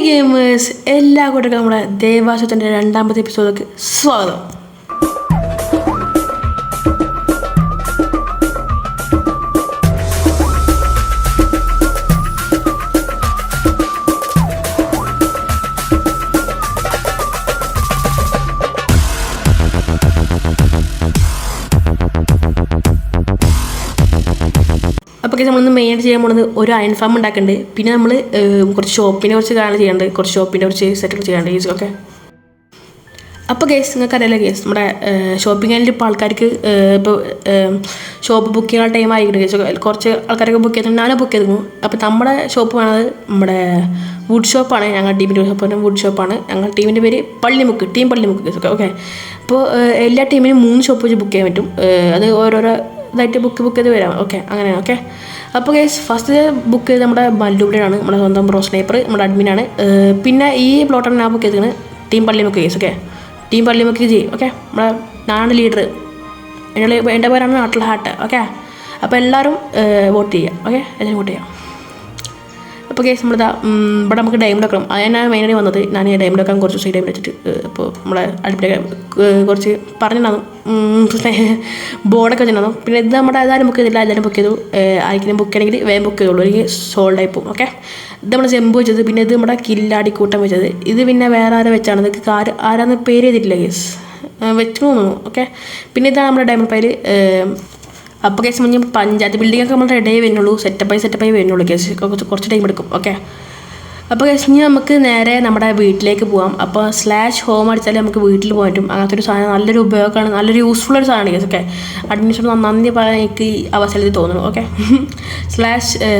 Gamers എല്ലാ കൂട്ടർക്കും നമ്മുടെ ദേവാസുരത്തിൻ്റെ രണ്ടാമത്തെ എപ്പിസോഡിലേക്ക് സ്വാഗതം. അപ്പോൾ നമ്മളിന്ന് മെയിനായിട്ട് ചെയ്യാൻ പോകുന്നത് ഒരു അയൺ ഫാം ഉണ്ടാക്കുന്നുണ്ട്. പിന്നെ നമ്മൾ കുറച്ച് ഷോപ്പിനെ കുറിച്ച് കാര്യങ്ങൾ ചെയ്യാണ്ട്, കുറച്ച് ഷോപ്പിനെ കുറിച്ച് സെറ്റുകൾ ചെയ്യാണ്ട് ഈസൊക്കെ. അപ്പോൾ കേസ് നിങ്ങൾക്ക് അറിയില്ല കേസ് നമ്മുടെ ഷോപ്പിംഗ് ആയിട്ട് ഇപ്പോൾ ആൾക്കാർക്ക് ഇപ്പോൾ ഷോപ്പ് ബുക്ക് ചെയ്യാനുള്ള ടൈം ആയിരിക്കും കേസ്. കുറച്ച് ആൾക്കാരൊക്കെ ബുക്ക് ചെയ്തിട്ടുണ്ട്, ഞാനും ബുക്ക് ചെയ്തിരുന്നു. അപ്പോൾ നമ്മുടെ ഷോപ്പ് വേണത് നമ്മുടെ വുഡ് ഷോപ്പാണ്. ഞങ്ങളുടെ ടീമിൻ്റെ ഷോപ്പ് വുഡ് ഷോപ്പാണ്. ഞങ്ങളുടെ ടീമിൻ്റെ പേര് Pallimukku, team Pallimukku case. Okay, അപ്പോൾ എല്ലാ ടീമിനും 3 ഷോപ്പ് വെച്ച് ബുക്ക് ചെയ്യാൻ പറ്റും. അത് ഓരോരോ ഇതായിട്ട് ബുക്ക് ചെയ്ത് വരാം. ഓക്കെ, അങ്ങനെയാണ്. ഓക്കെ, അപ്പോൾ ഗൈസ് ഫസ്റ്റ് ബുക്ക് ചെയ്ത് നമ്മുടെ മല്ലുവിടെയാണ്, നമ്മുടെ സ്വന്തം പ്രോ സ്നൈപ്പർ, നമ്മുടെ അഡ്മിനാണ്. പിന്നെ ഈ പ്ലോട്ടാണ് ഞാൻ ബുക്ക് ചെയ്തത് team Pallimukku case. Okay, team Pallimukku ചെയ്യും. ഓക്കെ, നമ്മുടെ നാണ് ലീഡർ, എൻ്റെ പേരാണ് നാട്ടിൽ ഹാട്ട്. ഓക്കെ, അപ്പോൾ എല്ലാവരും വോട്ട് ചെയ്യുക. ഓക്കെ, എല്ലാവരും വോട്ട് ചെയ്യാം. അപ്പോൾ കേസ് നമ്മളിതാ ഇവിടെ നമുക്ക് ഡയമണ്ട് വെക്കണം. അതിനാണ് മെയിനായി വന്നത്. ഞാൻ ഈ ഡയമണ്ട് വെക്കാൻ കുറച്ച് ദിവസം ഡയമണ്ട് വെച്ചിട്ട് അപ്പോൾ നമ്മുടെ അടുപ്പിലൊക്കെ കുറച്ച് പറഞ്ഞിട്ടുണ്ടാകും, ബോർഡൊക്കെ വെച്ചിട്ടുണ്ടാകും. പിന്നെ ഇത് നമ്മുടെ എല്ലാവരും ബുക്ക് ചെയ്തില്ല, എല്ലാവരും ബുക്ക് ചെയ്തു. ആർക്കെങ്കിലും ബുക്ക് ചെയ്യണമെങ്കിൽ വേഗം ബുക്ക് ചെയ്തോളൂ, അല്ലെങ്കിൽ സോൾഡ് ആയി പോകും. ഓക്കെ, ഇത് നമ്മുടെ ചെമ്പ് വെച്ചത്. പിന്നെ ഇത് നമ്മുടെ കില്ലാടിക്കൂട്ടം വെച്ചത്. ഇത് പിന്നെ വേറെ ആരെ വെച്ചാണ്, ഇത് ആരാന്ന് പേര് ചെയ്തിട്ടില്ല കേസ്, വെച്ചു തോന്നുന്നു. ഓക്കെ, പിന്നെ ഇതാണ് നമ്മുടെ ഡയമണ്ട് ഫയൽ. അപ്പോൾ കേസ് മുന്നേ പഞ്ചായത്ത് ബിൽഡിങ്ങൊക്കെ നമ്മൾ റെഡി ആയി വരുന്നുള്ളൂ, സെറ്റപ്പായി വരുന്നുള്ളൂ കേസ്. കുറച്ച് ടൈം എടുക്കും. ഓക്കെ, അപ്പോൾ കേസ് ഇനി നമുക്ക് നേരെ നമ്മുടെ വീട്ടിലേക്ക് പോകാം. അപ്പോൾ /home അടിച്ചാൽ നമുക്ക് വീട്ടിൽ പോകാൻ പറ്റും. അങ്ങനത്തെ ഒരു സാധനം നല്ലൊരു ഉപയോഗമാണ്, നല്ലൊരു യൂസ്ഫുൾ ഒരു സാധനമാണ് കേസ്. ഓക്കെ, അഡ്മിഷൻ നന്ദി പറയാൻ എനിക്ക് ഈ അവസരത്തിൽ തോന്നുന്നു. ഓക്കെ,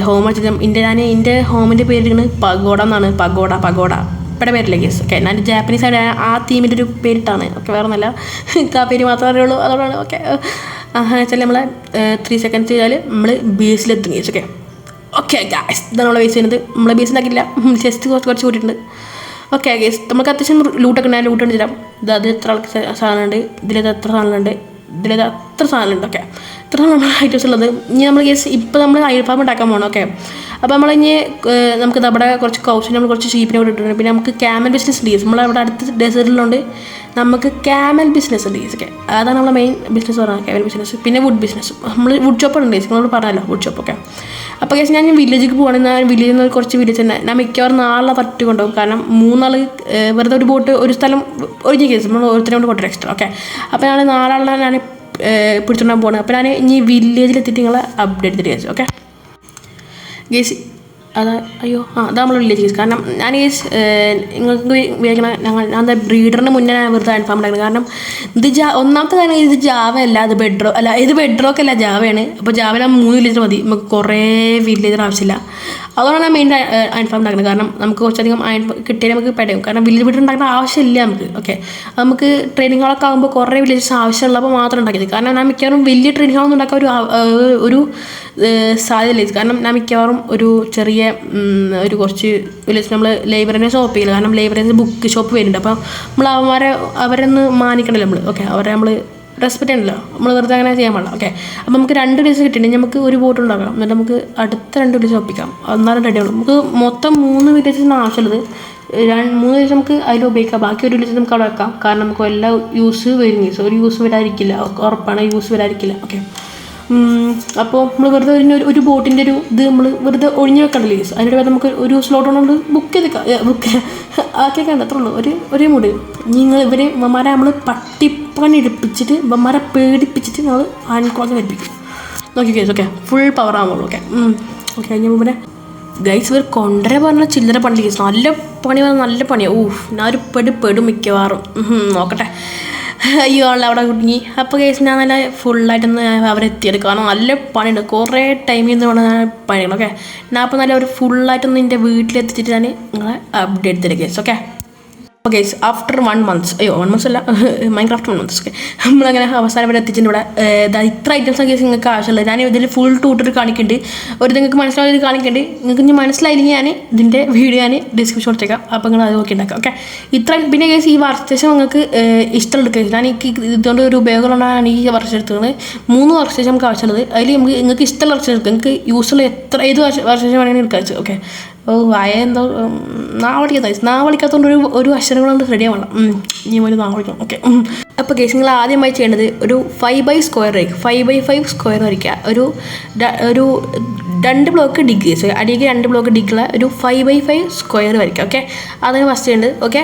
/home അടിച്ചാൽ എൻ്റെ ഹോമിൻ്റെ പേരിട്ടാണ് പഗോഡ എന്നാണ്. പഗോഡ ഇവിടെ പേരില്ല കേസ്. ഓക്കെ, ഞാൻ ജാപ്പനീസ് ആയിട്ട് ആ തീമിൻ്റെ ഒരു പേരിട്ടാണ്. ഓക്കെ, വേറെ ഒന്നല്ല, ആ പേര് മാത്രമേ അറിയുള്ളൂ, അതുകൊണ്ടാണ്. ഓക്കെ, വെച്ചാൽ നമ്മൾ 3 സെക്കൻഡ്സ് ചെയ്താൽ നമ്മൾ ബേസിലെത്തും കേസ്. ഓക്കെ ഓക്കെ ഗായ്സ്, ഇതാണ് നമ്മളെ ബേസ് ചെയ്യുന്നത്. നമ്മളെ ബേസ് ഉണ്ടാക്കില്ല, ജസ്റ്റ് കുറച്ച് കൂട്ടിയിട്ടുണ്ട്. ഓക്കെ ഗായ്സ്, നമുക്ക് അത്യാവശ്യം ലൂട്ടൊക്കെ ഉണ്ടായാലും ലൂട്ട് തരാം. ഇത് എത്ര ആൾക്ക് സാധനമുണ്ട്, ഇതിലേത് എത്ര സാധനമുണ്ട്, ഇതിലേത് അത്ര സാധനമുണ്ട്. ഓക്കെ, ഇത്ര നമ്മൾ ഐറ്റംസ് ഉള്ളത്. ഇനി നമ്മൾ കേസ് ഇപ്പോൾ നമ്മൾ അയൺ ഫാം ഉണ്ടാക്കാൻ പോകണം. ഓക്കെ, അപ്പോൾ നമ്മളിനി നമുക്ക് അവിടെ കുറച്ച് കൗസിന് നമ്മൾ കുറച്ച് ഷീപ്പിനെ കൂടെ ഇട്ടിട്ടുണ്ട്. പിന്നെ നമുക്ക് ക്യാമൽ ബിസിനസ് ഉണ്ട്. നമ്മളവിടെ അടുത്ത് ഡെസേർട്ടിലുണ്ട് നമുക്ക് ക്യാമൽ ബിസിനസ് ഉണ്ട്. ഓക്കെ, അതാണ് നമ്മളെ മെയിൻ ബിസിനസ് പറയുന്നത്, ക്യാമൽ ബിസിനസ്. പിന്നെ വുഡ് ബിസിനസ്, നമ്മൾ വുഡ് ഷോപ്പ് ഉണ്ട് നമ്മളോട് പറഞ്ഞല്ലോ, വുഡ് ഷോപ്പ്. ഓക്കെ, അപ്പോൾ കേസ് ഞാൻ വില്ലേജിലേക്ക് പോകണമെന്ന്, വില്ലേജിൽ നിന്ന് കുറച്ച് വില്ലേജ് തന്നെ ഞാൻ മിക്കവാറും 4 പറ്റി കൊണ്ടുപോകും. കാരണം 3 വെറുതെ ഒരു ബോട്ട് ഒരു സ്ഥലം ഒഴിഞ്ഞ കേസ് നമ്മൾ ഓരോരുത്തരും കൊണ്ട് കൊണ്ടുവരും എക്സ്ട്രാ. ഓക്കെ, അപ്പോൾ ഞാൻ 4 ഞാൻ പിടിച്ചോണ്ടാൻ പോകുന്നത്. അപ്പോൾ ഞാൻ ഇനി വില്ലേജിലെത്തിയിട്ട് നിങ്ങളെ അപ്ഡേറ്റ് തരിക. ഓക്കെ ഗേസ്, അതാ അതാ നമ്മൾ വില്ലേജ് കേസ്. കാരണം ഞാൻ കേസ് നിങ്ങൾക്ക് ഉപയോഗിക്കണ ഞാൻ ബ്രീഡറിന് മുന്നേ ഞാൻ വെറുതെ അയൺ ഫാം ഉണ്ടാക്കുന്നത്. കാരണം ഇത് ഒന്നാമത്തെ കാര്യം ഇത് ജാവ അല്ല, ഇത് ബെഡ്റോക്ക് അല്ല, ജാവയാണ്. അപ്പോൾ ജാവയിൽ 3 വില്ലേജർ മതി, നമുക്ക് കുറേ വില്ലേജർ ആവശ്യമില്ല. അതുകൊണ്ടാണ് ഞാൻ മെയിൻ അയൺ ഫാം ഉണ്ടാക്കുന്നത്. കാരണം നമുക്ക് കുറച്ചധികം അയൺ കിട്ടിയാൽ നമുക്ക് പെടയും. കാരണം വില്ലേജ് ബെഡ് ഉണ്ടാക്കുന്ന ആവശ്യമില്ല നമുക്ക്. ഓക്കെ, നമുക്ക് ട്രെയിനിങ് ഹാളൊക്കെ ആകുമ്പോൾ കുറേ വില്ലേജസ് ആവശ്യമുള്ളപ്പോൾ മാത്രം ഉണ്ടാക്കിയത്. കാരണം ഞാൻ മിക്കവാറും വലിയ ട്രെയിനിങ് ഹാളൊന്നും ഉണ്ടാക്കാൻ ഒരു സാധ്യതയില്ല. കാരണം ഞാൻ മിക്കവാറും ഒരു ചെറിയ ഒരു കുറച്ച് വില്ലേജ് നമ്മൾ ലൈബ്രറിനെ ഷോപ്പ് ചെയ്യില്ല. കാരണം ലൈബ്രറി ബുക്ക് ഷോപ്പ് വരുന്നുണ്ട്. അപ്പോൾ നമ്മൾ അവരൊന്ന് മാനിക്കണമല്ലോ നമ്മൾ. ഓക്കെ, അവരെ നമ്മൾ റെസ്പെക്റ്റ് ചെയ്യണമല്ലോ, നമ്മൾ വെറുതെ അങ്ങനെ ചെയ്യാൻ പാടില്ല. ഓക്കെ, അപ്പോൾ നമുക്ക് 2 വില്ലേജ് കിട്ടിയിട്ടുണ്ടെങ്കിൽ നമുക്ക് ഒരു ബോട്ട് ഉണ്ടാക്കാം. എന്നിട്ട് നമുക്ക് അടുത്ത 2 വില്ലേജ് ഒപ്പിക്കാം. എന്നാലും റെഡി ആവുള്ളൂ. നമുക്ക് മൊത്തം 3 വില്ലേജസിന് ആവശ്യമുള്ളത്. 3 വില്ലേജ് നമുക്ക് അതിൽ ഉപയോഗിക്കാം, ബാക്കി ഒരു വില്ലേജ് നമുക്ക് അവിടെ വെക്കാം. കാരണം നമുക്ക് എല്ലാ യൂസ് വരും, ഒരു യൂസ് വരാതിരിക്കില്ല, ഉറപ്പാണ് യൂസ് വരാതിരിക്കില്ല. ഓക്കെ, അപ്പോൾ നമ്മൾ വെറുതെ ഒരു ബോട്ടിൻ്റെ ഒരു ഇത് നമ്മൾ വെറുതെ ഒഴിഞ്ഞു വെക്കണ്ടല്ലോ യൂസ്. അതിൻ്റെ വേറെ നമുക്ക് ഒരു സ്ലോട്ട് കൊണ്ട് ബുക്ക് ആക്കിയേക്കാണ്ട് അത്രേ ഉള്ളൂ. ഒരേ മൂട് ഇവന്മാരെ നമ്മൾ പട്ടിപ്പണി എടുപ്പിച്ചിട്ട് ഇവന്മാരെ പേടിപ്പിച്ചിട്ട് നമ്മൾ ആൻകോളൊക്കെ ധരിപ്പിക്കും. നോക്കി കേസ്. ഓക്കെ, ഫുൾ പവർ ആകുമ്പോൾ. ഓക്കെ ഓക്കെ, കഴിഞ്ഞ മുമ്പേ ഗൈസ് ഇവർ കൊണ്ടര പറഞ്ഞ ചില്ലറ പണി കേസ്. നല്ല പണി പറഞ്ഞാൽ നല്ല പണിയാണ്. ഞാൻ ഒരു പെടും മിക്കവാറും. നോക്കട്ടെ, അവിടെ കുടുങ്ങി. അപ്പോൾ കേസ് ഞാൻ നല്ല ഫുള്ളായിട്ടൊന്ന് അവരെത്തിയെടുക്കും. കാരണം നല്ല പണിയുണ്ട്, കുറേ ടൈമിൽ നിന്ന് വേണം പണിയാണ്. ഓക്കെ, ഞാൻ അപ്പോൾ നല്ല ഒരു ഫുള്ളായിട്ടൊന്ന് എൻ്റെ വീട്ടിലെത്തിച്ചിട്ട് ഞാൻ നിങ്ങളെ അപ്ഡേറ്റ് തരാം കേസ്. ഓക്കെ, അപ്പോൾ ഗൈസ് ആഫ്റ്റർ 1 month 1 months അല്ല, മൈൻക്രാഫ്റ്റ് 1 months. ഓക്കെ, നമ്മളങ്ങനെ അവസാനം വരെ എത്തിച്ചിട്ടുണ്ട്. ഇവിടെ ഇത്ര ഐറ്റംസ് കേസ് നിങ്ങൾക്ക് ആവശ്യമുള്ളത്. ഞാൻ ഇതിൽ ഫുൾ ട്യൂട്ടർ കാണിക്കുന്നുണ്ട്. ഒരു നിങ്ങൾക്ക് മനസ്സിലായത് കാണിക്കുന്നുണ്ട്. നിങ്ങൾക്ക് ഇനി മനസ്സിലായില്ലെങ്കിൽ ഞാൻ ഇതിൻ്റെ വീഡിയോ ഞാൻ ഡിസ്ക്രിപ്ഷൻ കൊടുത്തേക്കാം. അപ്പോൾ നിങ്ങൾ അത് നോക്കി ഉണ്ടാക്കാം. ഓക്കെ, ഇത്ര പിന്നെ കേസ് ഈ വർഷം നിങ്ങൾക്ക് ഇഷ്ടമുള്ള കേസ് ഞാൻ ഇതുകൊണ്ട് ഒരു ഉപയോഗമുള്ളതാണ് ഈ വർഷം എടുത്തത്. 3 വർഷം നമുക്ക് ആവശ്യമുള്ളത്. അതിൽ നിങ്ങൾക്ക് ഇഷ്ടമുള്ള വർഷം എടുക്കുക. നിങ്ങൾക്ക് യൂസ്ഫുൾ ഏത് വർഷം വേണമെങ്കിൽ എടുക്കാൻ വെച്ചു. ഓക്കെ, ഓ വായ എന്തോ നാവളിക്കാത്തതുകൊണ്ട് ഒരു അക്ഷരം കൊണ്ട് റെഡി ആവണം. ഇനി ഒരു നാവളിക്കണം. ഓക്കെ. അപ്പോൾ കേസ് നിങ്ങൾ ആദ്യമായി ചെയ്യേണ്ടത് ഒരു 5x² 5x5 സ്ക്വയർ വരയ്ക്കുക. ഒരു 2 ബ്ലോക്ക് ഡിഗ്, അടിയിൽ 2 ബ്ലോക്ക് ഡിഗ്ഗുള്ള ഒരു 5x5 സ്ക്വയർ വരയ്ക്കുക. ഓക്കെ, അതാണ് ഫസ്റ്റ് ചെയ്യേണ്ടത്. ഓക്കെ.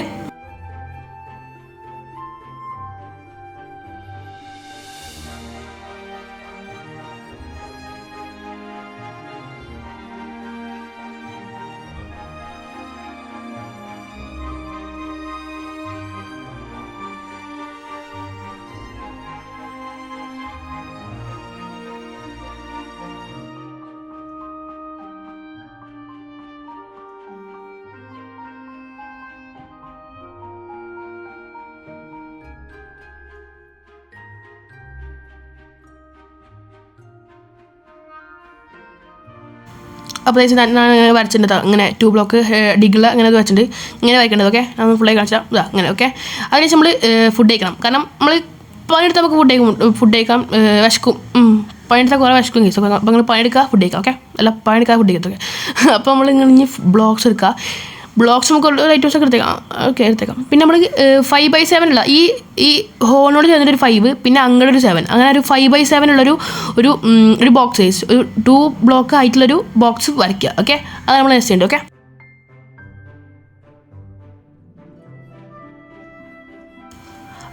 അപ്പോൾ ഞാൻ വരച്ചിട്ടുണ്ട് ഇങ്ങനെ 2 ബ്ലോക്ക് ഡിഗ്ഗുള്ള അങ്ങനെ അത് വെച്ചിട്ടുണ്ട്. ഇങ്ങനെ വരയ്ക്കേണ്ടത്. ഓക്കെ, നമ്മൾ ഫുള്ളായി കാണിച്ചാൽ ഇതാ അങ്ങനെ. ഓക്കെ, അതിനുശേഷം നമ്മൾ ഫുഡ് കഴിക്കണം. കാരണം നമ്മൾ പണിയെടുത്താൽ നമുക്ക് ഫുഡ് കഴിക്കാം വിശക്കും. പണിയെടുത്താൽ കുറേ വിശക്കും കേസ്. അപ്പോൾ നിങ്ങൾ പണിയെടുക്കുക ഫുഡ് കഴിക്കാം. ഓക്കെ, അല്ല പണിയെടുക്കുക ഫുഡ് കഴിക്കത്തൊക്കെ. അപ്പോൾ നമ്മൾ ഇങ്ങനെ ഇനി ബ്ലോക്സ് എടുക്കുക. ബ്ലോക്സ് നമുക്ക് ഒരു ഐറ്റംസ് ഒക്കെ എടുത്തേക്കാം. ഓക്കെ, എടുത്തേക്കാം. പിന്നെ നമ്മൾ 5x7 ഉള്ള ഈ ഹോളിനോട് ചേർന്നിട്ടൊരു 5, പിന്നെ അങ്ങോട്ട് ഒരു 7, അങ്ങനെ ഒരു 5x7 ഉള്ളൊരു ഒരു ബോക്സ് സൈസ്, ഒരു 2 ബ്ലോക്ക് ആയിട്ടുള്ളൊരു ബോക്സ് വരയ്ക്കുക. ഓക്കെ, അത് നമ്മൾ നെക്സ്റ്റ് ചെയ്യേണ്ടത്. ഓക്കെ.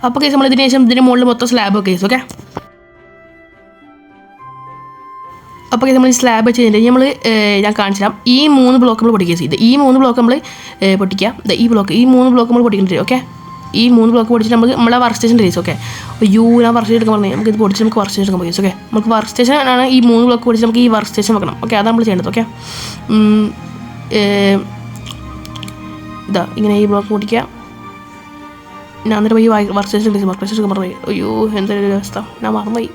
അപ്പോൾ കേസ് നമ്മൾ ഇതിന് ശേഷം ഇതിൻ്റെ മുകളിൽ മൊത്തം സ്ലാബ് ഒക്കെ കേസ്. ഓക്കെ, അപ്പോൾ നമ്മൾ ഈ സ്ലാബ് ചെയ്തിട്ട് നമ്മൾ ഞാൻ കാണിച്ചു തരാം. ഈ 3 ബ്ലോക്ക് നമ്മൾ പൊട്ടിക്കുക ചെയ്ത്. ഈ 3 ബ്ലോക്ക് നമ്മൾ പൊട്ടിക്കുക. ഈ 3 ബ്ലോക്ക് നമ്മൾ പൊട്ടിക്കേണ്ടി വരും. ഓക്കെ, ഈ 3 ബ്ലോക്ക് പൊടിച്ചിട്ട് നമ്മളെ വർക്ക് സ്റ്റേഷൻ കേസ്. ഓക്കെ, ഞാൻ വർക്ക് സ്റ്റേഷൻ എടുക്കാൻ പറഞ്ഞു. നമുക്ക് ഇത് പൊടിച്ച് നമുക്ക് വർക്ക് സ്റ്റേഷൻ എടുക്കാൻ പോയി. ഓക്കെ, നമുക്ക് വർക്ക് സ്റ്റേഷൻ ആണ് ഈ 3 ബ്ലോക്ക് പൊടിച്ച് നമുക്ക് ഈ വർക്ക് സ്റ്റേഷൻ വെക്കണം. ഓക്കെ, അതാണ് നമ്മൾ ചെയ്യേണ്ടത്. ഓക്കെ, ഇതാ ഇങ്ങനെ ഈ ബ്ലോക്ക് പൊട്ടിക്കുക. ഞാൻ എന്നിട്ട് പോയി വർക്ക് സ്റ്റേഷൻ എടുക്കാൻ മറന്നുപോയി. അയ്യോ എന്തൊരു അവസ്ഥ, ഞാൻ മറന്നുപോയി.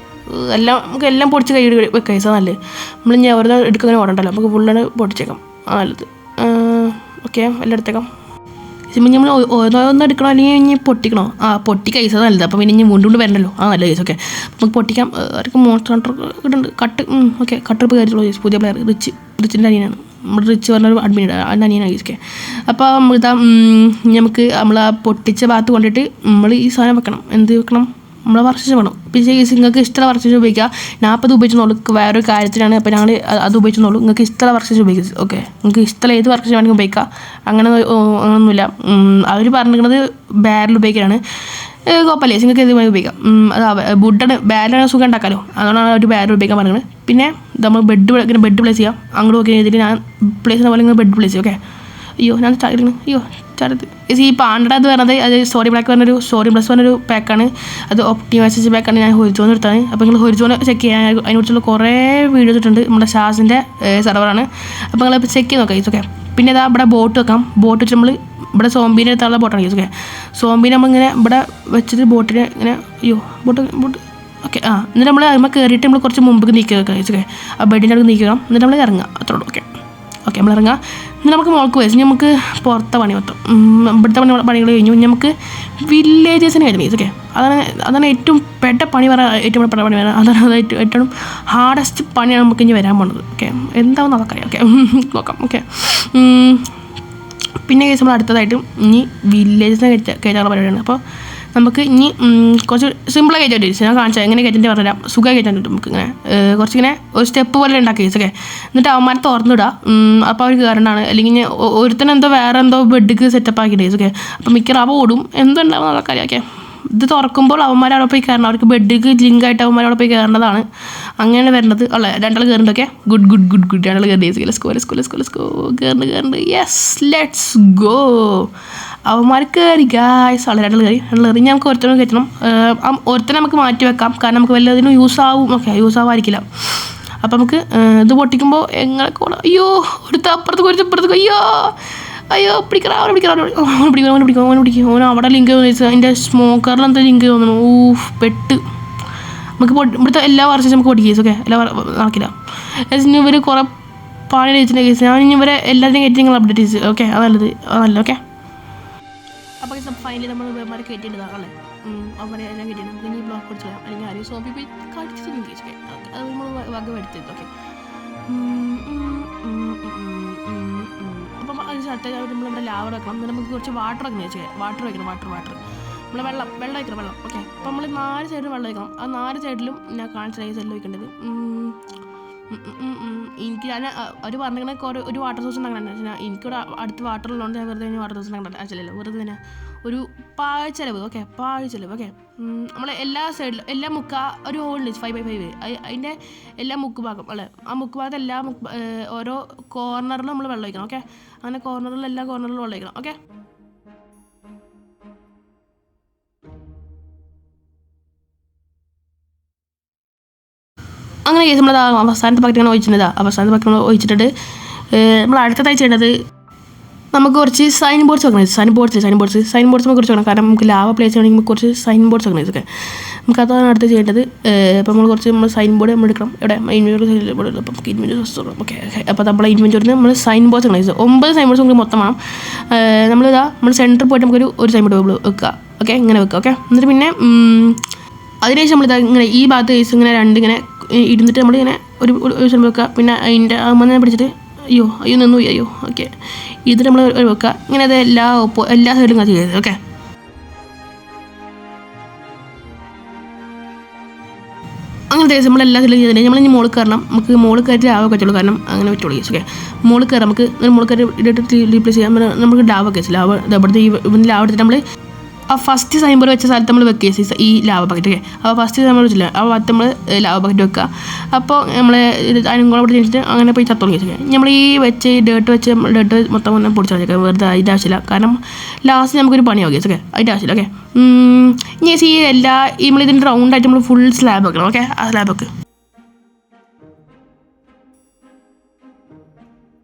നമുക്ക് എല്ലാം പൊടിച്ച് കൈ വെക്കാം. നല്ലത് നമ്മൾ ഇനി ഓരോ എടുക്കുന്ന ഓടണ്ടല്ലോ, നമുക്ക് ഫുള്ളാണ് പൊടിച്ചേക്കാം. നല്ലത്. ഓക്കെ, എല്ലാം എടുത്തേക്കാം. നമ്മൾ ഓരോന്ന് എടുക്കണോ അല്ലെങ്കിൽ ഇനി പൊട്ടിക്കണോ? പൊട്ടി കൈസ നല്ലത്. അപ്പോൾ പിന്നെ ഇനി വീണ്ടും വരണ്ടല്ലോ. നല്ല കേസ്. ഓക്കെ, നമുക്ക് പൊട്ടിക്കാം. അവർക്ക് മോൺസ്റ്റർ ഹണ്ടർ ഇടുന്നുണ്ട്. കട്ട്. ഓക്കെ, കട്ടപ്പ് കാര്യമുള്ളൂ കേസ്. പുതിയ പ്ലെയർ റിച്ചിൻ്റെ അനിയനാണ്. നമ്മുടെ റിച്ച് പറഞ്ഞൊരു അഡ്മിൻ അതിൻ്റെ അനിയനാണ് കേസ്. ഓക്കെ, അപ്പോൾ നമ്മളിതാ നമുക്ക് നമ്മൾ ആ പൊട്ടിച്ച ഭാഗത്ത് കൊണ്ടിട്ട് നമ്മൾ ഈ സാധനം വെക്കണം. എന്ത് വെക്കണം? നമ്മളെ വർഷം വേണം. പിന്നെ നിങ്ങൾക്ക് ഇഷ്ടമുള്ള വർഷം ഉപയോഗിക്കുക. ഞാൻ അപ്പോൾ അത് ഉപയോഗിച്ചോളൂ. വേറൊരു കാര്യത്തിനാണ്. അപ്പോൾ ഞങ്ങൾ അത് ഉപയോഗിച്ചോളൂ. നിങ്ങൾക്ക് ഇഷ്ടമുള്ള വർഷം ഉപയോഗിക്കുക. ഓക്കെ, നിങ്ങൾക്ക് ഇഷ്ടമുള്ള ഏത് വർഷം വേണമെങ്കിൽ ഉപയോഗിക്കുക. അങ്ങനെയൊന്നുമില്ല. അവർ പറഞ്ഞിരിക്കുന്നത് ബാരൽ ഉപയോഗിക്കാനാണ്. കുഴപ്പമില്ല, നിങ്ങൾക്ക് ഏത് വേണമെങ്കിൽ ഉപയോഗിക്കാം. അത് വുഡാണ്. ബാരലാണ് സുഖം ഉണ്ടാക്കാമല്ലോ, അതുകൊണ്ടാണ് ഒരു ബാരൽ ഉപയോഗിക്കാൻ പറയുന്നത്. പിന്നെ നമ്മൾ ബെഡ് പ്ലേസ് ചെയ്യാം. അങ്ങോട്ട് നോക്കി കഴിഞ്ഞിട്ട് ഞാൻ പ്ലേസ് ചെയ്യുന്ന പോലെ നിങ്ങൾ ബെഡ് പ്ലേസ് ചെയ്യും. ഓക്കെ, അയ്യോ ഞാൻ ചാടിക്കുന്നു. അയ്യോ ചാടത്ത്. ഈ പാണ്ടട എന്ന് പറഞ്ഞത് അത് സ്റ്റോറി ബ്ലാക്ക് പറഞ്ഞൊരു സ്റ്റോറി പ്ലസ് പറഞ്ഞൊരു പാക്കാണ്. അത് ഒപ്റ്റിമൈസേഷൻ പാക്കാണ്. ഞാൻ ഹൊരിസോൺ എടുത്താണ്. അപ്പോൾ നിങ്ങൾ ഹൊരിസോൺ ചെക്ക് ചെയ്യാൻ അതിനെക്കുറിച്ചുള്ള കുറേ വീഡിയോസ് ഇട്ടുണ്ട്. നമ്മുടെ ഷാസിൻ്റെ സെർവറാണ്. അപ്പോൾ നിങ്ങൾ ചെക്ക് ചെയ്ത് നോക്കാം. ഓക്കെ, പിന്നെ ഇതാ ഇവിടെ ബോട്ട് വെക്കാം. ബോട്ട് വെച്ച് നമ്മൾ ഇവിടെ സോംബീനെ എടുത്തുള്ള ബോട്ടാണ് കേസ്. ഓക്കെ, സോംബീനെ നമ്മളിങ്ങനെ ഇവിടെ വെച്ചിട്ട് ബോട്ടിനെ ഇങ്ങനെ ബോട്ട് ഓക്കെ. എന്നിട്ട് നമ്മൾ അതിന്മേൽ കയറിയിട്ട് നമ്മൾ കുറച്ച് മുമ്പ് നീക്കുക കേസ്. ഓക്കെ, ആ ബെഡിൻ്റെ അടുത്ത് നീക്കുക. എന്നിട്ട് നമ്മൾ ഇറങ്ങുക. അത്രേ ഉള്ളൂ. ഓക്കെ, നമ്മൾ ഇറങ്ങുക. എന്നിട്ട് നമുക്ക് മോൾക്ക് പോയി നമുക്ക് പുറത്തെ പണി മൊത്തം ഇവിടുത്തെ പണികൾ കഴിഞ്ഞു. നമുക്ക് വില്ലേജസിന് കഴിഞ്ഞു കേസ്. ഓക്കെ, അതാണ് ഏറ്റവും പെട്ട പണി പറയാൻ ഏറ്റവും പെട്ട പണി പറയാൻ അതാണ് ഏറ്റവും ഹാർഡസ്റ്റ് പണിയാണ് നമുക്ക് ഇനി വരാൻ പോകുന്നത്. ഓക്കെ, എന്താവും നമുക്കറിയാം. ഓക്കെ, നോക്കാം. ഓക്കെ, പിന്നെ കേസ് നമ്മൾ അടുത്തതായിട്ട് ഇനി വില്ലേജസിനെ കയറ്റാനുള്ള പരിപാടിയാണ്. അപ്പോൾ നമുക്ക് ഇനി കുറച്ച് സിമ്പിളായി കയറ്റാൻ പറ്റും. ഞാൻ കാണിച്ചാൽ എങ്ങനെ കയറ്റിൻ്റെ പറഞ്ഞുതരാം. സുഖമായി കയറ്റാൻ പറ്റും. നമുക്ക് ഇങ്ങനെ കുറച്ചിങ്ങനെ ഒരു സ്റ്റെപ്പ് പോലെ ഉണ്ടാക്കി കേസൊക്കെ. എന്നിട്ട് അവന്മാരെ തുറന്നിടുക. അപ്പോൾ അവർ കയറേണ്ടതാണ്. അല്ലെങ്കിൽ ഒരുത്തനെന്തോ വേറെ എന്തോ ബെഡിക്ക് സെറ്റപ്പ് ആക്കിയിട്ട് കേസൊക്കെ. അപ്പോൾ മിക്കവാറും അവ ഓടും. എന്തോ ഉണ്ടാവും എന്നൊക്കെ അറിയാം. ഇത് തുറക്കുമ്പോൾ അവന്മാർ അവിടെ പോയി കയറണം. അവർക്ക് ബെഡിക്ക് ലിങ്കായിട്ട് അവന്മാർ അവിടെ പോയി കയറേണ്ടതാണ്. അങ്ങനെയാണ് വരേണ്ടത്. അല്ല, രണ്ടാൾ കയറുന്നുണ്ടൊക്കെ. ഗുഡ് രണ്ടാൾ കയറി. ലെറ്റ്സ് ഗോ കയറുന്നുണ്ട്. Yes, let's go. അവന്മാർ കയറി ഗായ്സ്. രണ്ടാൾ കയറി. നമുക്ക് ഒരുത്തനും കയറ്റണം. ഒരുത്തനെ നമുക്ക് മാറ്റി വെക്കാം. കാരണം നമുക്ക് വല്ലതിനും യൂസ് ആവാതിരിക്കില്ല. അപ്പം നമുക്ക് ഇത് പൊട്ടിക്കുമ്പോൾ എങ്ങനെ അയ്യോ ഒരുത്ത അപ്പുറത്തേക്ക് അയ്യോ പിടിക്കണം. ഓൻ അവിടെ ലിങ്ക് അതിൻ്റെ സ്മോക്കറിൽ എന്താ ലിങ്ക് തോന്നുന്നു. പെട്ട് നമുക്ക് ഇവിടുത്തെ എല്ലാ വർഷവും നമുക്ക് പൊട്ടിക്കേസ്. ഓക്കെ, എല്ലാ നടക്കില്ല. ഇനി ഇവർ കുറേ പണി കഴിച്ചിട്ട് കേസ്. ഞാൻ ഇനി ഇവരെ എല്ലാവരും കയറ്റി നിങ്ങൾ അപ്ഡേറ്റ് ചെയ്ത്. ഓക്കെ, അതല്ലത്. ഓക്കെ, അപ്പോൾ ഫൈനലി നമ്മൾ ഇവന്മാരെ കയറ്റിയിട്ടതാണല്ലേ. അവന്മാരെ എല്ലാം കയറ്റി നമുക്ക് ഇനി ബ്ലോക്ക് പഠിച്ചു തരാം. അല്ലെങ്കിൽ ആരെയും സോമ്പി പോയി കാണിച്ചിട്ടൊന്നും കേസ്. ഓക്കെ, അത് നമ്മൾ വക വരുത്തത്. ഓക്കെ, സ്ഥലത്ത് നമ്മളിവിടെ ലാവ വെക്കണം. എന്നിട്ട് നമുക്ക് കുറച്ച് വാട്ടർ വെക്കണം. വാട്ടർ നമ്മൾ വെള്ളം വയ്ക്കണം. ഓക്കെ, അപ്പോൾ നമ്മൾ 4 സൈഡിലും വെള്ളം വയ്ക്കണം. ആ 4 സൈഡിലും ഞാൻ കാണിച്ച ഈ സൈഡിൽ വയ്ക്കേണ്ടത്. എനിക്ക് ഞാൻ അവർ പറഞ്ഞിങ്ങനെ ഒരു വാട്ടർ സോഴ്സ് ഉണ്ടാക്കണം. എനിക്കിവിടെ അടുത്ത് വാട്ടർ ഉള്ളതുകൊണ്ട് ഞാൻ വെറുതെ വാട്ടർ സോഴ്സ് ഉണ്ടാക്കണ്ട. ആച്ചല്ലോ വെറുതെ തന്നെ ഒരു പാഴ്ചെലവ്. Okay, okay. നമ്മൾ എല്ലാ സൈഡിലും എല്ലാ ഒരു ഹോളിൽ 5x5 അതിൻ്റെ എല്ലാ മുക്ക് ഭാഗം അല്ലേ, ആ മുക്ക് ഭാഗത്ത് ഓരോ കോർണറിലും നമ്മൾ വെള്ളം വയ്ക്കണം. ഓക്കെ, അങ്ങനെ എല്ലാ കോർണറിലും വെള്ളം വയ്ക്കണം. ഓക്കെ, അങ്ങനെ കേസ് നമ്മൾ അവസാനത്തെ ബക്കറ്റ് ഒഴിച്ചിട്ടുണ്ട്. നമ്മൾ അടുത്തതായി ചെയ്യേണ്ടത് നമുക്ക് കുറച്ച് സൈൻ ബോർഡ്സ് വെക്കണം. സൈൻ ബോർഡ്സ് നമുക്ക് കുറച്ച് വേണം. കാരണം നമുക്ക് ലാവ പ്ലേസ് ചെയ്യണമെങ്കിൽ നമുക്ക് കുറച്ച് സൈൻ ബോർഡ്സ് വെക്കണം. ഇതൊക്കെ നമുക്ക് അതാണ് അടുത്ത് ചെയ്യേണ്ടത്. അപ്പോൾ നമ്മൾ സൈൻ ബോർഡ് നമ്മൾ എടുക്കണം. ഇവിടെ ഇൻവെൻറ്ററി ബോർഡ് ഉള്ളൂ. അപ്പോൾ നമുക്ക് ഇൻവെൻറ്ററി ഓക്കെ. അപ്പോൾ നമ്മളെ ഇൻവെൻറ്ററിന് നമ്മൾ സൈൻ ബോർഡ്സ് വെക്കണം. 9 സൈൻ ബോർഡ്സ് നമുക്ക് മൊത്തം വേണം. നമ്മൾ സെൻറ്ററിൽ പോയിട്ട് നമുക്കൊരു സൈൻ ബോർഡ് വെക്കുക. ഓക്കെ, ഇങ്ങനെ വെക്കുക. ഓക്കെ, എന്നിട്ട് പിന്നെ അതിനുശേഷം നമ്മളിതാ ഇങ്ങനെ ഈ ഭാഗത്ത് കേസ് ഇങ്ങനെ ഇങ്ങനെ ഇരുന്നിട്ട് നമ്മളിങ്ങനെ ഒരു സൈൻ വെക്കുക. പിന്നെ അതിൻ്റെ അമ്മനെ പിടിച്ചിട്ട് അയ്യോ നിന്നു അയ്യോ. ഓക്കെ, ഇത് നമ്മൾ വെക്കുക. ഇങ്ങനെ അത് എല്ലാ സൈഡിലും ചെയ്തത്. ഓക്കെ, അങ്ങനത്തെ കേസ് നമ്മളെല്ലാ സൈഡിലും ചെയ്തിട്ട് നമ്മളിനി മുകളിൽ കയറണം. നമുക്ക് മുകളിൽ കയറ്റി ലാവ പറ്റുള്ളൂ. കാരണം അങ്ങനെ പറ്റുള്ളൂ കേസ്. ഓക്കെ, മുകളിൽ കയറാം. മുകളിൽ കയറി ഇട്ടിട്ട് റീപ്ലേസ് ചെയ്യാൻ നമുക്ക് ലാവ കേസ്. ഇവിടുത്തെ ലാവ എടുത്തിട്ട് നമ്മൾ ആ ഫസ്റ്റ് സൈൻ ബോർഡ് വെച്ച സ്ഥലത്ത് നമ്മൾ വെക്കുക ഈ ലാവ ബക്കറ്റ്. ഓക്കെ, അപ്പോൾ ഫസ്റ്റ് സൈൻ ബോർഡ് വെച്ചില്ല ആ ഭാഗത്ത് നമ്മൾ ലാവ ബക്കറ്റ് വെക്കുക. അപ്പോൾ നമ്മൾ അതിനും കൂടെ തിരിച്ചിട്ട് അങ്ങനെ പോയി ചത്തോളം വെച്ചേക്കാം. നമ്മൾ ഈ ഡേർട്ട് മൊത്തം പൊടിച്ച് വെച്ചേക്കാം. വെറുതെ അതിൻ്റെ ആവശ്യമില്ല. കാരണം ലാസ്റ്റ് നമുക്കൊരു പണിയാവും കേസ്. ഓക്കെ, അതിൻ്റെ ആവശ്യമില്ല. ഓക്കെ, ഇനി നമ്മളിതിൻ്റെ റൗണ്ടായിട്ട് നമ്മൾ ഫുൾ സ്ലാബ് വെക്കണം. ഓക്കെ, ആ സ്ലാബ് വെക്ക്.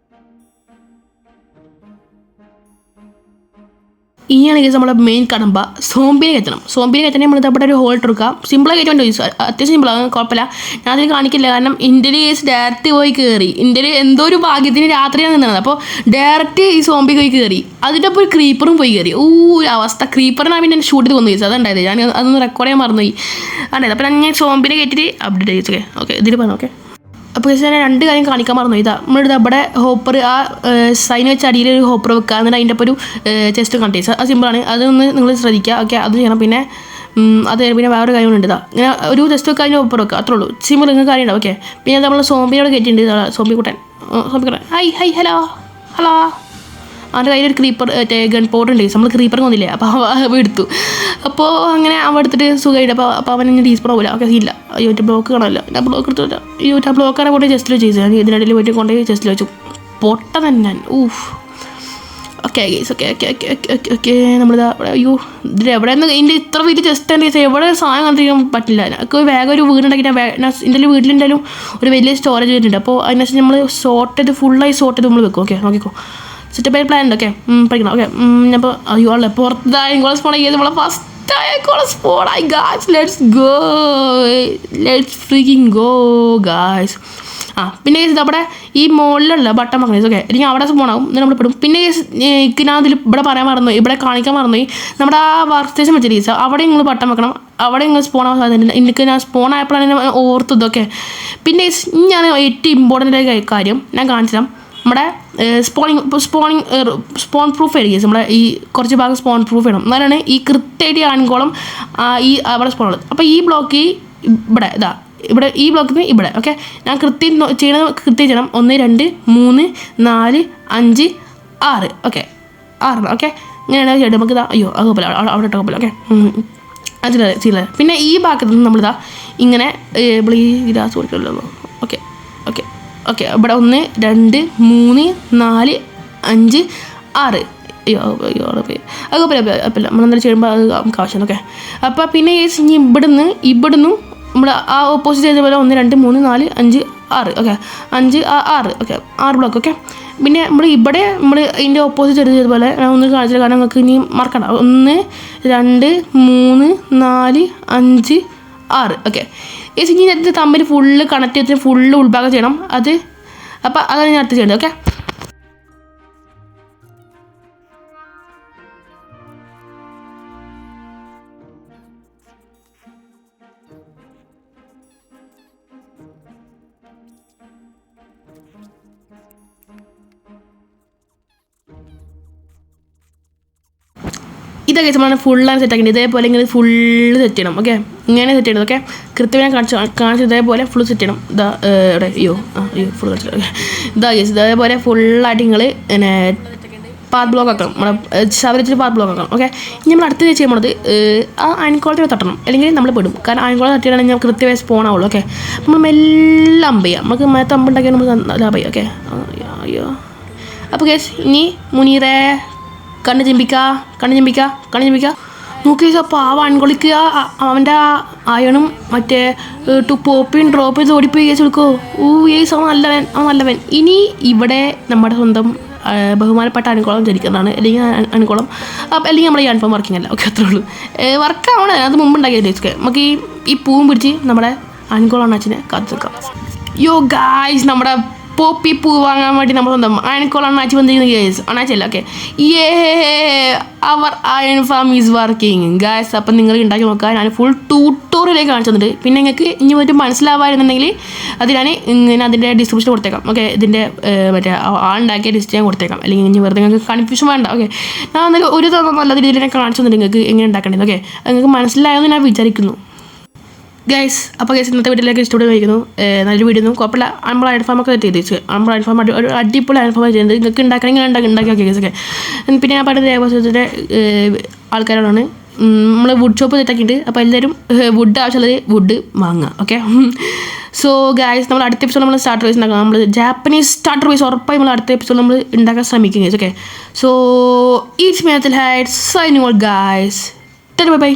ഇനിയാണ് കേസ് നമ്മളെ മെയിൻ കടമ്പ സോംബിനെ കയറ്റണം. നമ്മൾ അവിടെ ഒരു ഹോൾട്ട് എടുക്കുക. സിമ്പിളായി കയറ്റാൻ വേണ്ടി അത്യാവശ്യം സിമ്പിളാണ്, കുഴപ്പമില്ല. ഞാൻ അതിൽ കാണിക്കില്ല. കാരണം ഇന്ത്യയിൽ കേസ് ഡയറക്റ്റ് പോയി കയറി. ഇന്ത്യയിൽ എന്തോ ഒരു ഭാഗ്യത്തിന് രാത്രിയാണ് നിന്നത്. അപ്പോൾ ഡയറക്റ്റ് ഈ സോംബി പോയി കയറി. അതിൻ്റെ ഒപ്പം ഒരു ക്രീപ്പറും പോയി കയറി. അവസ്ഥ. ക്രീപ്പറിനാണ് പിന്നെ ഷൂട്ട് ചെയ്ത് കൊന്നു കേസ്. അതുണ്ടായത് ഞാൻ അതൊന്ന് റെക്കോർഡ് ചെയ്യാൻ മറന്നുപോയി. ഉണ്ടായത്. അപ്പോൾ ഞാൻ സോംബിനെ കയറ്റിയിട്ട് അപ്ഡേറ്റ് ചെയ്തു. ഓക്കെ, ഇതിൽ പറഞ്ഞു. ഓക്കെ, അപ്പോൾ ഞാൻ 2 കാര്യം കാണിക്കാൻ മറന്നു. നമ്മളിത് അവിടെ ഹോപ്പർ ആ സൈൻ വെച്ച അടിയിൽ ഒരു ഹോപ്പർ വെക്കുക. എന്നിട്ട് അതിൻ്റെ ഒപ്പം ഒരു ചെസ്റ്റ് കണ്ടേഴ്സ്. അത് സിമ്പിളാണ്. അതൊന്ന് നിങ്ങൾ ശ്രദ്ധിക്കുക. ഓക്കെ, അത് ചെയ്യണം. പിന്നെ പിന്നെ വേറൊരു കാര്യം ഉണ്ട്. ഇങ്ങനെ ഒരു ചെസ്റ്റ് വെക്കുക, അതിൻ്റെ ഹോപ്പർ വെക്കുക. അത്രേ ഉള്ളൂ. സിമ്പിൾ നിങ്ങൾക്ക് കാര്യം ഉണ്ടാവും. ഓക്കെ, പിന്നെ നമ്മൾ സോംബിയോട് കയറ്റിയിട്ടുണ്ട്. സോംബിക്കുട്ടൻ ഹൈ ഹലോ അവൻ്റെ കയ്യിലൊരു ക്രീപ്പർ ഗൺ പൗഡർ ഉണ്ട്. നമ്മൾ ക്രീപ്പർ കൊന്നില്ലേ, അപ്പോൾ അവ എടുത്തു. അപ്പോൾ അങ്ങനെ അവ എടുത്തിട്ട് സുഖമായിട്ട് അപ്പോൾ അവൻ ഇനി ഡീസ്പ്രോ പോകില്ല. ഓക്കെ, ഇല്ല അയ്യോ ബ്ലോക്ക് കാണാമല്ലോ. ഞാൻ ബ്ലോക്ക് എടുത്തില്ല. അയ്യോ ആ ബ്ലോക്കാരെ കൊണ്ട് ജസ്റ്റിൽ ചെയ്തു. ഞാൻ ഇതിനിടയിൽ പോയിട്ട് കൊണ്ടുപോയി ജസ്റ്റിൽ വെച്ചു. പൊട്ട തന്നെ. Okay guys. ഓക്കെ നമ്മളിതാ അയ്യോ ഇതിൽ എവിടെയെന്ന് ഇതിൻ്റെ ഇത്ര വലിയ ജസ്റ്റ് എൻ്റെ എവിടെ സാധനം കണ്ടിരിക്കാൻ പറ്റില്ല. എനിക്ക് വേഗം ഒരു വീടുണ്ടാക്കി എൻ്റെ വീട്ടിലുണ്ടായാലും ഒരു വലിയ സ്റ്റോറേജ് വരുന്നുണ്ട്. അപ്പോൾ അതിനനുസരിച്ച് നമ്മൾ ഫുള്ളായി സോർട്ട് ചെയ്ത് നമ്മൾ വെക്കും. ഓക്കെ, നോക്കിക്കോ. സെറ്റപ്പ് പ്ലാൻ ഉണ്ട്. ഓക്കെ, പഠിക്കണം. ഓക്കെ, അപ്പോൾ അയ്യോ അല്ലേ പുറത്തായി സ്പോൺ ചെയ്ത് നമ്മളെ ഫസ്റ്റ് സ്പോൺ ആയി. Guys let's freaking go guys. പിന്നെ കേസ് അവിടെ ഈ മുകളിലുള്ള ബട്ടൺ വെക്കണം. ഓക്കെ, അല്ലെങ്കിൽ അവിടെ സ്പോണാവും. നമ്മൾ പെടും. പിന്നെ കേസ് ഞാൻ അതിൽ ഇവിടെ പറയാൻ മറന്നുപോയി, ഇവിടെ കാണിക്കാൻ മറന്നുപോയി. നമ്മുടെ ആ വർക്ക് സ്റ്റേഷൻ വെച്ച കേസ് അവിടെ നിങ്ങൾ ബട്ടൺ വെക്കണം. അവിടെ നിങ്ങൾ സ്പോൺ ആവാൻ സാധ്യതയില്ല. എനിക്ക് ഞാൻ സ്പോൺ ആയപ്പോഴാണ് ഓർത്തത്. ഓക്കെ, പിന്നെ ഞാൻ ഏറ്റവും ഇമ്പോർട്ടൻ്റ് ആയ കാര്യം ഞാൻ കാണിച്ചു തരാം. നമ്മുടെ സ്പോൺ പ്രൂഫ് ആയിരിക്കും. നമ്മളെ ഈ കുറച്ച് ഭാഗം സ്പോൺ പ്രൂഫ് ചെയ്യണം. എന്നാലാണ് ഈ കൃത്യമായിട്ട് ആൺകോളം ഈ അവിടെ സ്പോൺ ഉള്ളത്. അപ്പോൾ ഈ ബ്ലോക്ക് ഇവിടെ ഈ ബ്ലോക്കിൽ നിന്ന് ഇവിടെ. ഓക്കെ, ഞാൻ കൃത്യം ചെയ്യണം. 1 2 3 4 5 6. ഓക്കെ, 6. ഓക്കെ, ഇങ്ങനെയാണ് ചെയ്യേണ്ടത്. നമുക്ക് അയ്യോ അത് കുഴപ്പമില്ല, അവിടെ ഇട്ട കുഴപ്പമില്ല. ഓക്കെ, അതില്ല. പിന്നെ ഈ ഭാഗത്ത് നിന്ന് നമ്മളിതാ ഇങ്ങനെ നമ്മൾ ഈ ഗ്രാസ് കൊടുക്കണമല്ലോ. ഓക്കെ, ഇവിടെ 1 2 3 4 5 6. അയ്യോ അത് കുഴപ്പമില്ല. നമ്മളെന്തായാലും ചെയ്യുമ്പോൾ അത് നമുക്ക് ആവശ്യമാണ്. ഓക്കെ, അപ്പോൾ പിന്നെ ഇനി ഇവിടുന്ന് നമ്മൾ ആ ഓപ്പോസിറ്റ് ചെയ്ത പോലെ 1 2 3 4 5 6. ഓക്കെ, 5 6. Okay, 6 block. ഓക്കെ, പിന്നെ നമ്മൾ ഇതിൻ്റെ ഓപ്പോസിറ്റ് ചെയ്തതുപോലെ ഞാൻ ഒന്ന് കാണിച്ചില്ല. കാരണം നിങ്ങൾക്ക് ഇനി മറക്കണ്ട. 1 2 3 4 5 6. ഓക്കെ, ഇനി നേരത്തെ തമ്മിൽ ഫുള്ള് കണക്ട് ചെയ്തിട്ട് ഫുള്ള് ഉൾഭാഗം ചെയ്യണം. അപ്പോൾ അതാണ് ഞാൻ അടുത്ത് ചെയ്യേണ്ടത്. ഓക്കെ, ഇതൊക്കെ നമ്മൾ ഫുള്ളാണ് സെറ്റ് ആക്കിയിട്ട് ഇതേപോലെ ഇങ്ങനെ ഫുള്ള് സെറ്റ് ചെയ്യണം. ഓക്കെ, ഇങ്ങനെ സെറ്റ് ചെയ്യണം. ഓക്കെ, കൃത്യമായി കാണിച്ച് ഇതേപോലെ ഫുൾ സെറ്റ് ചെയ്യണം. ഇതാ ഇവിടെ ഫുൾ കാണിച്ചിട്ട് ഇതാ ഗൈസ്, ഇതേപോലെ ഫുള്ളായിട്ട് നിങ്ങൾ പിന്നെ പാത്ത് ബ്ലോക്ക് ആക്കണം. നമ്മളെ ശബരിച്ചിട്ട് പാത്ത് ബ്ലോക്ക് ആക്കണം. ഓക്കെ, ഇനി നമ്മൾ അടുത്ത് ചെയ്യാൻ പോണത് ആ അയൺകോളത്തിൽ തട്ടണം, അല്ലെങ്കിൽ നമ്മൾ പെടും. കാരണം അയൺകോളം തട്ടിയാണെങ്കിൽ നമുക്ക് കൃത്യമായി സ്പോൺ ആവുള്ളൂ. ഓക്കെ, നമ്മൾ മെല്ലെ അമ്പ് ചെയ്യാം. നമുക്ക് മേത്ത് അമ്പുണ്ടാക്കിയാൽ നമുക്ക് ലാഭം ചെയ്യാം. ഓക്കെ, അയ്യോ. അപ്പോൾ ഗൈസ് ഇനി മുനീറേ കണ്ണ് ചിമ്പിക്കുക നോക്കി. അപ്പോൾ ആ അയൺകോളിക്ക് അവൻ്റെ അയണും മറ്റേ പോപ്പിയും ഡ്രോപ്പ് ചെയ്ത് ഓടിപ്പോയി കേസ് എടുക്കുമോ. യേസ് അവൻ നല്ലവൻ. ഇനി ഇവിടെ നമ്മുടെ സ്വന്തം ബഹുമാനപ്പെട്ട അയൺകോളം ധരിക്കുന്നതാണ്, അല്ലെങ്കിൽ അയൺകോളം അല്ലെങ്കിൽ നമ്മൾ ഈ അയൺഫോം വർക്കിംഗ് അല്ല. ഓക്കെ, അത്രേ ഉള്ളൂ. വർക്കാവണേ, അത് മുമ്പ് ഉണ്ടാക്കിയത് ഡേസ്ക്കെ. നമുക്ക് ഈ പൂവും പിടിച്ച് നമ്മുടെ അയൺകോളം അണ്ണാച്ചിനെ കാത്തു നിൽക്കാം. യോ ഗായ്സ്, നമ്മുടെ പോപ്പി പൂ വാങ്ങാൻ വേണ്ടി നമ്മൾ സ്വന്തം അയൺകോളം അണ്ണാച്ചി വന്നിരിക്കുന്നു ഗൈസ്. അണ്ണാച്ചല്ല. ഓക്കെ, അവർ iron farm is working guys. അപ്പം നിങ്ങൾ ഉണ്ടാക്കി നോക്കുക. ഞാൻ ഫുൾ ട്യൂട്ടോറിയലേക്ക് കാണിച്ചു തന്നിട്ട്, പിന്നെ നിങ്ങൾക്ക് ഇനി മറ്റും മനസ്സിലാവായിരുന്നുണ്ടെങ്കിൽ അതിനാണ് ഇങ്ങനെ അതിൻ്റെ ഡിസ്ക്രിപ്ഷൻ കൊടുത്തേക്കാം. ഓക്കെ, ഇതിൻ്റെ മറ്റേ ആളുണ്ടാക്കിയ ലിസ്റ്റ് ഞാൻ കൊടുത്തേക്കാം, അല്ലെങ്കിൽ ഇനി വെറുതെ നിങ്ങൾക്ക് കൺഫ്യൂഷൻ വേണ്ട. ഓക്കെ, ഞാൻ എന്നാലും ഒരു നല്ല രീതിയിൽ ഞാൻ കാണിച്ചു തന്നിട്ട് നിങ്ങൾക്ക് എങ്ങനെ ഉണ്ടാക്കേണ്ടത്. ഓക്കെ, നിങ്ങൾക്ക് മനസ്സിലായെന്ന് ഞാൻ വിചാരിക്കുന്നു ഗൈസ്. അപ്പോൾ ഗൈസ് ഇന്നത്തെ വീഡിയോയിലേക്ക് ഇഷ്ടപ്പെടുന്നു. നല്ലൊരു വീഡിയോ ഒന്നും കുഴപ്പമില്ല. നമ്മൾ അയൺഫാമൊക്കെ സെറ്റ് ചെയ്തിച്ച് നമ്മൾ അയൺഫാം ഒരു അടിപൊളി അയൺഫാം ചെയ്യുന്നത്. നിങ്ങൾക്ക് ഉണ്ടാക്കണമെങ്കിൽ ഉണ്ടാക്കി ഓക്കെ ഗൈസ്. ഓക്കെ, പിന്നെ ഞാൻ പറഞ്ഞത് ദേവസ്വത്തിൻ്റെ ആൾക്കാരോടാണ് നമ്മൾ വുഡ് ഷോപ്പ് സെറ്റാക്കിയിട്ട്. അപ്പോൾ എല്ലാവരും വുഡ് ആവശ്യമുള്ളത് വുഡ് വാങ്ങുക. ഓക്കെ, സോ ഗൈസ് നമ്മൾ അടുത്ത എപ്പിസോഡ് നമ്മൾ സ്റ്റാർട്ടർ വൈസ് ഉണ്ടാക്കാം. നമ്മൾ ജാപ്പനീസ് സ്റ്റാർട്ടർ വൈസ് ഉറപ്പായി നമ്മൾ അടുത്ത എപ്പിസോഡ് നമ്മൾ ഉണ്ടാക്കാൻ ശ്രമിക്കും ഗൈസ്. ഓക്കെ, സോ ഈച്ച് മേത്തിൽ height signing out guys. Bye by.